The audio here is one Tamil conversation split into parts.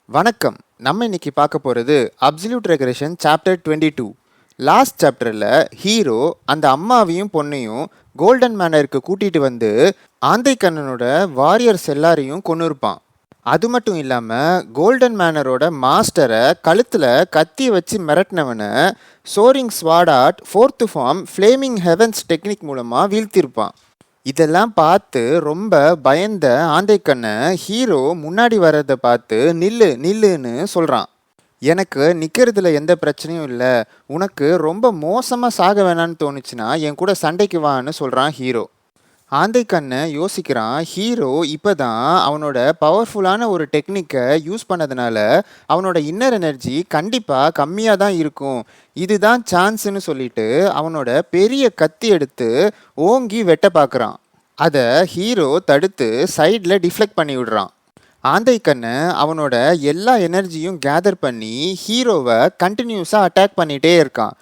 வணக்கம். நம்ம இன்னைக்கு பார்க்க போகிறது அப்சல்யூட் ரெக்ரெஷன் சாப்டர் 22. லாஸ்ட் சாப்டரில் ஹீரோ அந்த அம்மாவையும் பொண்ணையும் கோல்டன் மேனருக்கு கூட்டிகிட்டு வந்து ஆந்தை கண்ணனோட வாரியர்ஸ் எல்லாரையும் கொண்டு இருப்பான். அது மட்டும் இல்லாமல் கோல்டன் மேனரோட மாஸ்டரை கழுத்தில் கத்தி வச்சு மிரட்டினவனை சோரிங் ஸ்வாடாட் 4th form flaming heavens technique மூலமாக வீழ்த்தியிருப்பான். இதெல்லாம் பார்த்து ரொம்ப பயந்த ஆந்தைக்கண்ணை ஹீரோ முன்னாடி வர்றதை பார்த்து நில்லு நில்லுன்னு சொல்கிறான். எனக்கு நிற்கிறதுல எந்த பிரச்சனையும் இல்லை, உனக்கு ரொம்ப மோசமாக சாக வேணான்னு தோணுச்சுன்னா என் கூட சண்டைக்கு வான்னு சொல்கிறான் ஹீரோ. ஆந்தைக்கண்ணை யோசிக்கிறான். ஹீரோ இப்போ தான் அவனோட பவர்ஃபுல்லான ஒரு டெக்னிக்கை யூஸ் பண்ணதுனால அவனோட இன்னர் எனர்ஜி கண்டிப்பாக கம்மியாக தான் இருக்கும், இதுதான் சான்ஸுன்னு சொல்லிட்டு அவனோட பெரிய கத்தி எடுத்து ஓங்கி வெட்ட பார்க்குறான். அதை ஹீரோ தடுத்து சைடில் டிஃப்ளெக்ட் பண்ணி விடுறான். ஆந்தைக்கண்ணை அவனோட எல்லா எனர்ஜியும் கேதர் பண்ணி ஹீரோவை கண்டினியூஸாக அட்டாக் பண்ணிகிட்டே இருக்கான்.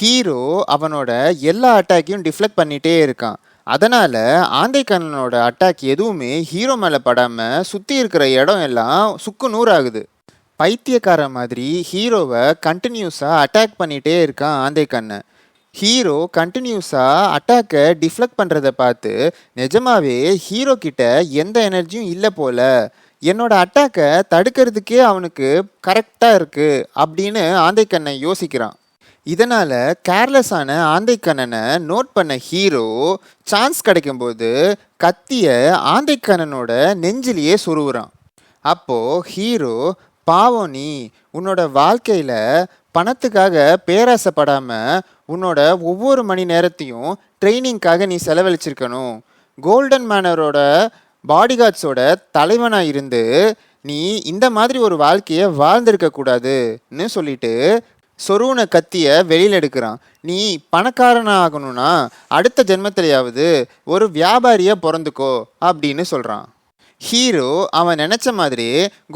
ஹீரோ அவனோட எல்லா அட்டாக்கையும் டிஃப்ளெக்ட் பண்ணிகிட்டே இருக்கான். அதனால் ஆந்தைக்கண்ணனோட அட்டாக் எதுவுமே ஹீரோ மேலே படாமல் சுற்றி இருக்கிற இடம் எல்லாம் சுக்கு நூறாகுது. பைத்தியக்கார மாதிரி ஹீரோவை கண்டினியூஸாக அட்டாக் பண்ணிகிட்டே இருக்கான் ஆந்தைக்கண்ணன். ஹீரோ கண்டினியூஸாக அட்டாக்கை டிஃப்ளெக்ட் பண்ணுறதை பார்த்து நிஜமாவே ஹீரோ கிட்ட எந்த எனர்ஜியும் இல்லை போல, என்னோட அட்டாக்கை தடுக்கிறதுக்கே அவனுக்கு கரெக்டாக இருக்குது அப்படின்னு ஆந்தைக்கண்ணன் யோசிக்கிறான். இதனால் கேர்லெஸ்ஸான ஆந்தைக்கண்ணனை நோட் பண்ண ஹீரோ சான்ஸ் கிடைக்கும்போது கத்தியை ஆந்தைக்கண்ணனோட நெஞ்சிலேயே சொருவுறான். அப்போது ஹீரோ, பாவம் நீ உன்னோட வாழ்க்கையில் பணத்துக்காக பேராசைப்படாமல் உன்னோட ஒவ்வொரு மணி நேரத்தையும் ட்ரைனிங்காக நீ செலவழிச்சிருக்கணும், கோல்டன் மேனரோட பாடிகார்ட்ஸோட தலைவனாக இருந்து நீ இந்த மாதிரி ஒரு வாழ்க்கையை வாழ்ந்திருக்கக்கூடாதுன்னு சொல்லிட்டு சொருவுன கத்தியை வெளியில் எடுக்கிறான். நீ பணக்காரனாகணும்னா அடுத்த ஜென்மத்திலேயாவது ஒரு வியாபாரியாக பிறந்துக்கோ அப்படின்னு சொல்கிறான். ஹீரோ அவன் நினச்ச மாதிரி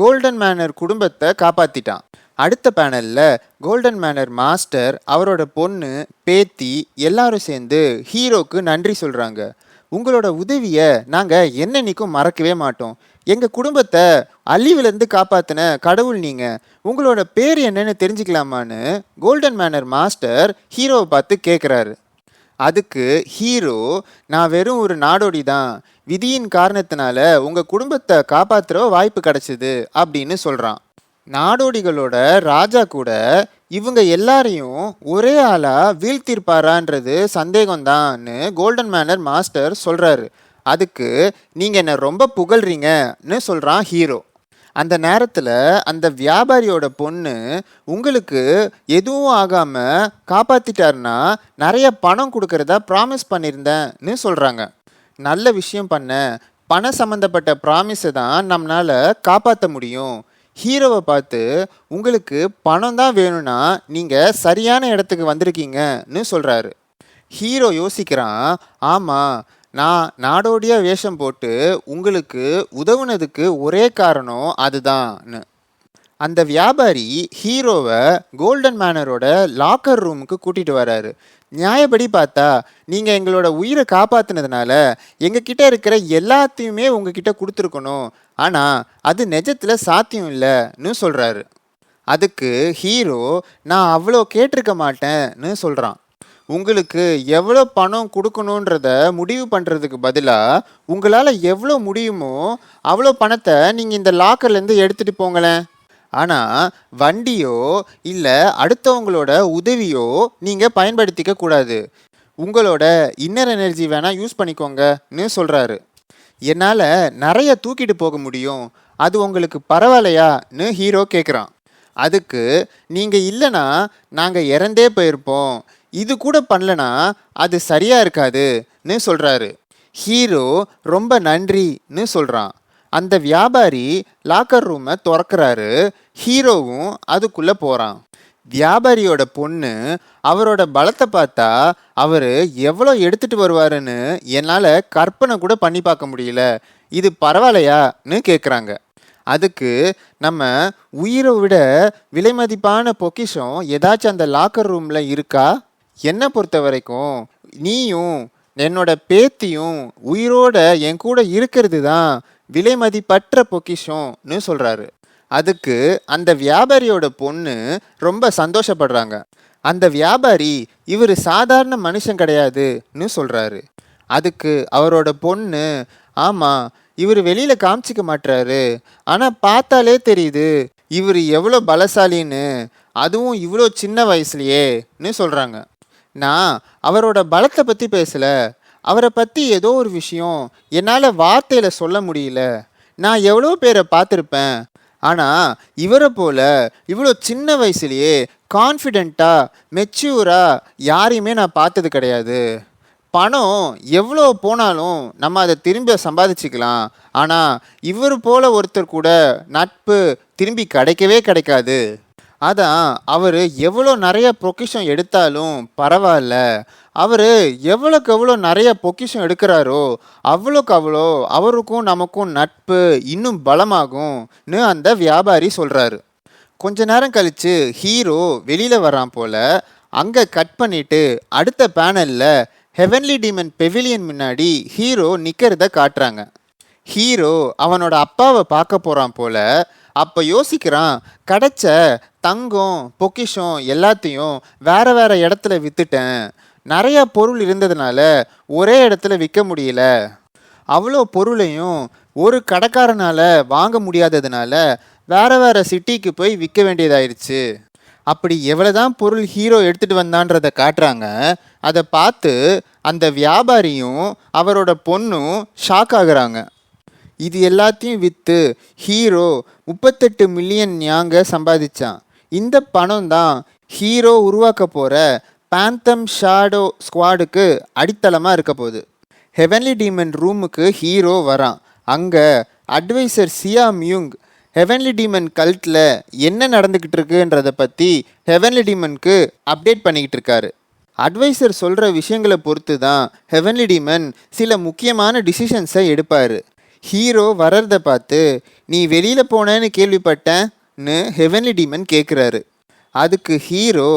கோல்டன் மேனர் குடும்பத்தை காப்பாற்றிட்டான். அடுத்த பேனலில் கோல்டன் மேனர் மாஸ்டர், அவரோட பொண்ணு, பேத்தி எல்லாரும் சேர்ந்து ஹீரோக்கு நன்றி சொல்கிறாங்க. உங்களோட உதவியை நாங்கள் என்னன்னைக்கும் மறக்கவே மாட்டோம், எங்கள் குடும்பத்தை அழிவிலேருந்து காப்பாற்றின கடவுள் நீங்கள், உங்களோட பேர் என்னன்னு தெரிஞ்சுக்கலாமான்னு கோல்டன் மேனர் மாஸ்டர் ஹீரோவை பார்த்து கேட்குறாரு. அதுக்கு ஹீரோ, நான் வெறும் ஒரு நாடோடி தான், விதியின் காரணத்தினால உங்கள் குடும்பத்தை காப்பாற்றுற வாய்ப்பு கிடச்சிது அப்படின்னு சொல்கிறான். நாடோடிகளோட ராஜா கூட இவங்க எல்லாரையும் ஒரே ஆளாக வீழ்த்திருப்பாரான்றது சந்தேகம்தான்னு கோல்டன் மேனர் மாஸ்டர் சொல்கிறாரு. அதுக்கு நீங்கள் என்னை ரொம்ப புகழ்றீங்கன்னு சொல்கிறான் ஹீரோ. அந்த நேரத்தில் அந்த வியாபாரியோட பொண்ணு, உங்களுக்கு எதுவும் ஆகாமல் காப்பாற்றிட்டாருன்னா நிறைய பணம் கொடுக்கறதா ப்ராமிஸ் பண்ணியிருந்தேன்னு சொல்கிறாங்க. நல்ல விஷயம் பண்ண, பணம் சம்மந்தப்பட்ட ப்ராமிஸை தான் நம்மளால் காப்பாற்ற முடியும். ஹீரோவை பார்த்து, உங்களுக்கு பணம் தான் வேணும்னா நீங்கள் சரியான இடத்துக்கு வந்திருக்கீங்கன்னு சொல்கிறாரு. ஹீரோ யோசிக்கிறான். ஆமாம், நான் நாடோடியாக வேஷம் போட்டு உங்களுக்கு உதவுனதுக்கு ஒரே காரணம் அதுதான்னு. அந்த வியாபாரி ஹீரோவை கோல்டன் மேனரோட லாக்கர் ரூமுக்கு கூட்டிகிட்டு வராரு. நியாயப்படி பார்த்தா நீங்கள் எங்களோட உயிரை காப்பாற்றினதுனால எங்ககிட்ட இருக்கிற எல்லாத்தையுமே உங்ககிட்ட கொடுத்துருக்கணும், ஆனால் அது நிஜத்தில் சாத்தியம் இல்லைன்னு சொல்கிறாரு. அதுக்கு ஹீரோ, நான் அவ்வளோ கேட்டிருக்க மாட்டேன்னு சொல்கிறான். உங்களுக்கு எவ்வளோ பணம் கொடுக்கணுன்றத முடிவு பண்ணுறதுக்கு பதிலாக உங்களால் எவ்வளோ முடியுமோ அவ்வளோ பணத்தை நீங்கள் இந்த லாக்கர்லேருந்து எடுத்துகிட்டு போங்களேன், ஆனால் வண்டியோ இல்லை அடுத்தவங்களோட உதவியோ நீங்கள் பயன்படுத்திக்க கூடாது, உங்களோட இன்னர் எனர்ஜி வேணால் யூஸ் பண்ணிக்கோங்கன்னு சொல்கிறாரு. என்னால் நிறைய தூக்கிட்டு போக முடியும், அது உங்களுக்கு பரவாயில்லையான்னு ஹீரோ கேட்குறான். அதுக்கு, நீங்கள் இல்லைன்னா நாங்கள் இறந்தே போயிருப்போம், இது கூட பண்ணலனா அது சரியாக இருக்காதுன்னு சொல்கிறாரு. ஹீரோ ரொம்ப நன்றின்னு சொல்கிறான். அந்த வியாபாரி லாக்கர் ரூமை திறக்கிறாரு. ஹீரோவும் அதுக்குள்ளே போகிறான். வியாபாரியோட பொண்ணு, அவரோட பலத்தை பார்த்தா அவர் எவ்வளோ எடுத்துகிட்டு வருவாருன்னு என்னால் கற்பனை கூட பண்ணி பார்க்க முடியல, இது பரவாயில்லையான்னு கேட்குறாங்க. அதுக்கு, நம்ம உயிரை விட விலை மதிப்பான பொக்கிஷம் ஏதாச்சும் அந்த லாக்கர் ரூமில் இருக்கா? என்னை பொறுத்த வரைக்கும் நீயும் என்னோட பேத்தியும் உயிரோட என் கூட இருக்கிறது தான் விலை மதிப்பற்ற பொக்கிஷம்னு சொல்கிறாரு. அதுக்கு அந்த வியாபாரியோட பொண்ணு ரொம்ப சந்தோஷப்படுறாங்க. அந்த வியாபாரி இவர் சாதாரண மனுஷன் கிடையாதுன்னு சொல்றாரு. அதுக்கு அவரோட பொண்ணு, ஆமா, இவர் வெளியில காமிச்சிக்க மாட்டாரு, ஆனா பார்த்தாலே தெரியுது இவர் எவ்வளோ பலசாலின்னு, அதுவும் இவ்வளோ சின்ன வயசுலயேன்னு சொல்றாங்க. நான் அவரோட பலத்தை பத்தி பேசல, அவரை பத்தி ஏதோ ஒரு விஷயம் என்னால் வார்த்தையில சொல்ல முடியல. நான் எவ்வளோ பேரை பார்த்துருப்பேன், ஆனால் இவரை போல இவ்வளோ சின்ன வயசுலேயே கான்ஃபிடெண்ட்டாக மெச்சூராக யாரையுமே நான் பார்த்தது கிடையாது. பணம் எவ்வளோ போனாலும் நம்ம அதை திரும்ப சம்பாதிச்சுக்கலாம், ஆனால் இவர் போல ஒருத்தர் கூட நட்பு திரும்பி கிடைக்கவே கிடைக்காது. அதான் அவர் எவ்வளோ நிறைய பொக்கிஷம் எடுத்தாலும் பரவாயில்ல, அவர் எவ்வளோக்கு எவ்வளோ நிறைய பொக்கிஷம் எடுக்கிறாரோ அவ்வளோக்கு அவ்வளோ அவருக்கும் நமக்கும் நட்பு இன்னும் பலமாகும்னு அந்த வியாபாரி சொல்கிறாரு. கொஞ்ச நேரம் கழித்து ஹீரோ வெளியில் வரான் போல. அங்கே கட் பண்ணிவிட்டு அடுத்த பேனலில் ஹெவன்லி டீமன் பெவிலியன் முன்னாடி ஹீரோ நிற்கிறத காட்டுறாங்க. ஹீரோ அவனோட அப்பாவை பார்க்க போகிறான் போல. அப்போ யோசிக்கிறான், கிடைச்ச தங்கம் பொக்கிஷம் எல்லாத்தையும் வேற வேற இடத்துல விற்றுட்டேன். நிறைய பொருள் இருந்ததுனால ஒரே இடத்துல விற்க முடியல. அவ்வளோ பொருளையும் ஒரு கடைக்காரனால் வாங்க முடியாததுனால வேற வேற சிட்டிக்கு போய் விற்க வேண்டியதாயிருச்சு. அப்படி எவ்வளோதான் பொருள் ஹீரோ எடுத்துகிட்டு வந்தான்றதை காட்டுறாங்க. அதை பார்த்து அந்த வியாபாரியும் அவரோட பொண்ணும் ஷாக் ஆகுறாங்க. இது எல்லாத்தையும் விற்று ஹீரோ 38 மில்லியன் ஞாங்க சம்பாதிச்சான். இந்த பணம் தான் ஹீரோ உருவாக்க போகிற பேந்தம் ஷாடோ ஸ்குவாடுக்கு அடித்தளமாக இருக்க போகுது. ஹெவன்லி டீமன் ரூமுக்கு ஹீரோ வரான். அங்கே அட்வைசர் சியா மியூங் ஹெவன்லி டீமன் கல்ட்டில் என்ன நடந்துக்கிட்டு இருக்குன்றதை பற்றி ஹெவன்லி டீமனுக்கு அப்டேட் பண்ணிக்கிட்டு இருக்காரு. அட்வைசர் சொல்கிற விஷயங்களை பொறுத்து தான் ஹெவன்லி டீமன் சில முக்கியமான டிசிஷன்ஸை எடுப்பார். ஹீரோ வர்றதை பார்த்து, நீ வெளியில் போனேன்னு கேள்விப்பட்டேன்னு ஹெவன்லி டீமன் கேட்குறாரு. அதுக்கு ஹீரோ,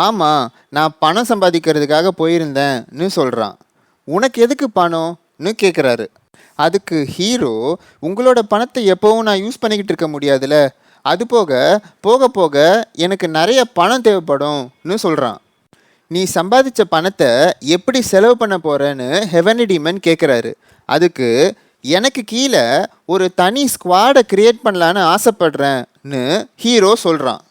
ஆமாம், நான் பணம் சம்பாதிக்கிறதுக்காக போயிருந்தேன்னு சொல்கிறான். உனக்கு எதுக்கு பணம்னு கேட்குறாரு. அதுக்கு ஹீரோ, உங்களோட பணத்தை எப்போவும் நான் யூஸ் பண்ணிக்கிட்டு இருக்க முடியாதுல்ல, அது போக போக போக எனக்கு நிறைய பணம் தேவைப்படும்னு சொல்கிறான். நீ சம்பாதிச்ச பணத்தை எப்படி செலவு பண்ண போகிறேன்னு ஹெவன்லி டீமன் கேட்குறாரு. அதுக்கு, எனக்கு கீழே ஒரு தனி ஸ்குவாடை கிரியேட் பண்ணலான்னு ஆசைப்படுறேன்னு ஹீரோ சொல்கிறான்.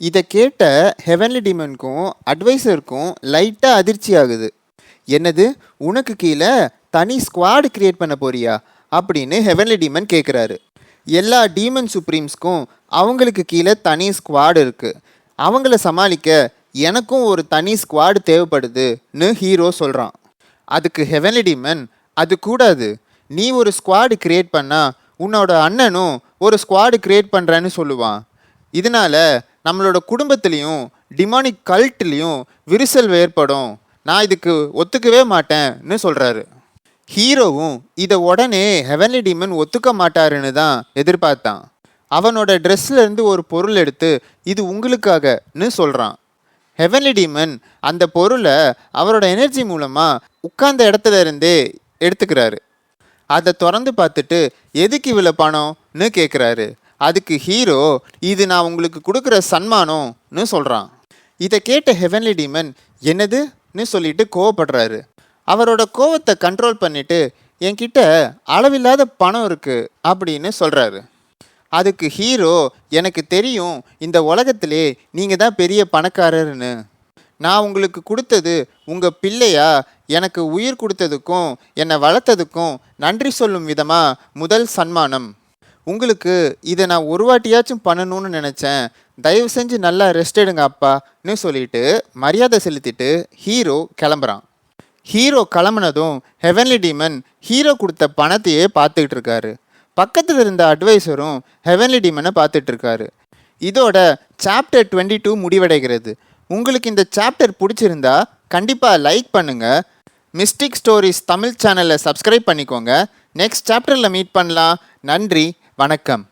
இதை கேட்ட ஹெவன்லி டீமனுக்கும் அட்வைசருக்கும் லைட்டாக அதிர்ச்சி ஆகுது. என்னது, உனக்கு கீழே தனி ஸ்குவாடு கிரியேட் பண்ண போறியா அப்படின்னு ஹெவன்லி டீமன் கேட்குறாரு. எல்லா டீமன் சுப்ரீம்ஸ்க்கும் அவங்களுக்கு கீழே தனி ஸ்குவாடு இருக்குது, அவங்கள சமாளிக்க எனக்கும் ஒரு தனி ஸ்குவாடு தேவைப்படுதுன்னு ஹீரோ சொல்கிறான். அதுக்கு ஹெவன்லி டீமன், அது கூடாது, நீ ஒரு ஸ்குவாடு கிரியேட் பண்ணால் உன்னோட அண்ணனும் ஒரு ஸ்குவாடு கிரியேட் பண்ணுறேன்னு சொல்லுவான். இதனால் நம்மளோட குடும்பத்துலேயும் டிமானிக் கல்ட்லேயும் விரிசல் ஏற்படும், நான் இதுக்கு ஒத்துக்கவே மாட்டேன்னு சொல்கிறாரு. ஹீரோவும் இதை உடனே ஹெவன்லி டீமன் ஒத்துக்க மாட்டாருன்னு தான் எதிர்பார்த்தான். அவனோட ட்ரெஸ்லேருந்து ஒரு பொருள் எடுத்து இது உங்களுக்காகன்னு சொல்கிறான். ஹெவன்லி டீமன் அந்த பொருளை அவரோட எனர்ஜி மூலமாக உட்கார்ந்த இடத்துல இருந்தே எடுத்துக்கிறாரு. அதை திறந்து பார்த்துட்டு, எதுக்கு இவ்வளோ பணம்னு கேட்குறாரு. அதுக்கு ஹீரோ, இது நான் உங்களுக்கு கொடுக்குற சன்மானம்னு சொல்கிறான். இதை கேட்ட ஹெவன்லி டீமன் என்னதுன்னு சொல்லிட்டு கோவப்படுறாரு. அவரோட கோவத்தை கண்ட்ரோல் பண்ணிட்டு, என்கிட்ட அளவில்லாத பணம் இருக்குது அப்படின்னு சொல்கிறாரு. அதுக்கு ஹீரோ, எனக்கு தெரியும் இந்த உலகத்திலே நீங்கள் தான் பெரிய பணக்காரர்னு. நான் உங்களுக்கு கொடுத்தது உங்கள் பிள்ளையா எனக்கு உயிர் கொடுத்ததுக்கும் என்னை வளர்த்ததுக்கும் நன்றி சொல்லும் விதமாக முதல் சன்மானம். உங்களுக்கு இதை நான் ஒரு வாட்டியாச்சும் பண்ணணும்னு நினச்சேன், தயவு செஞ்சு நல்லா ரெஸ்ட் எடுங்க அப்பான்னு சொல்லிட்டு மரியாதை செலுத்திட்டு ஹீரோ கிளம்புறான். ஹீரோ கிளம்புனதும் ஹெவன்லி டீமன் ஹீரோ கொடுத்த பணத்தையே பார்த்துக்கிட்டு இருக்காரு. பக்கத்தில் இருந்த அட்வைசரும் ஹெவன்லி டீமனை பார்த்துட்டு இருக்காரு. இதோட சாப்டர் 22 முடிவடைகிறது. உங்களுக்கு இந்த சாப்டர் பிடிச்சிருந்தா கண்டிப்பாக லைக் பண்ணுங்கள். மிஸ்டிக் ஸ்டோரிஸ் தமிழ் சேனலை சப்ஸ்கிரைப் பண்ணிக்கோங்க. நெக்ஸ்ட் சாப்டரில் மீட் பண்ணலாம். நன்றி, வணக்கம்.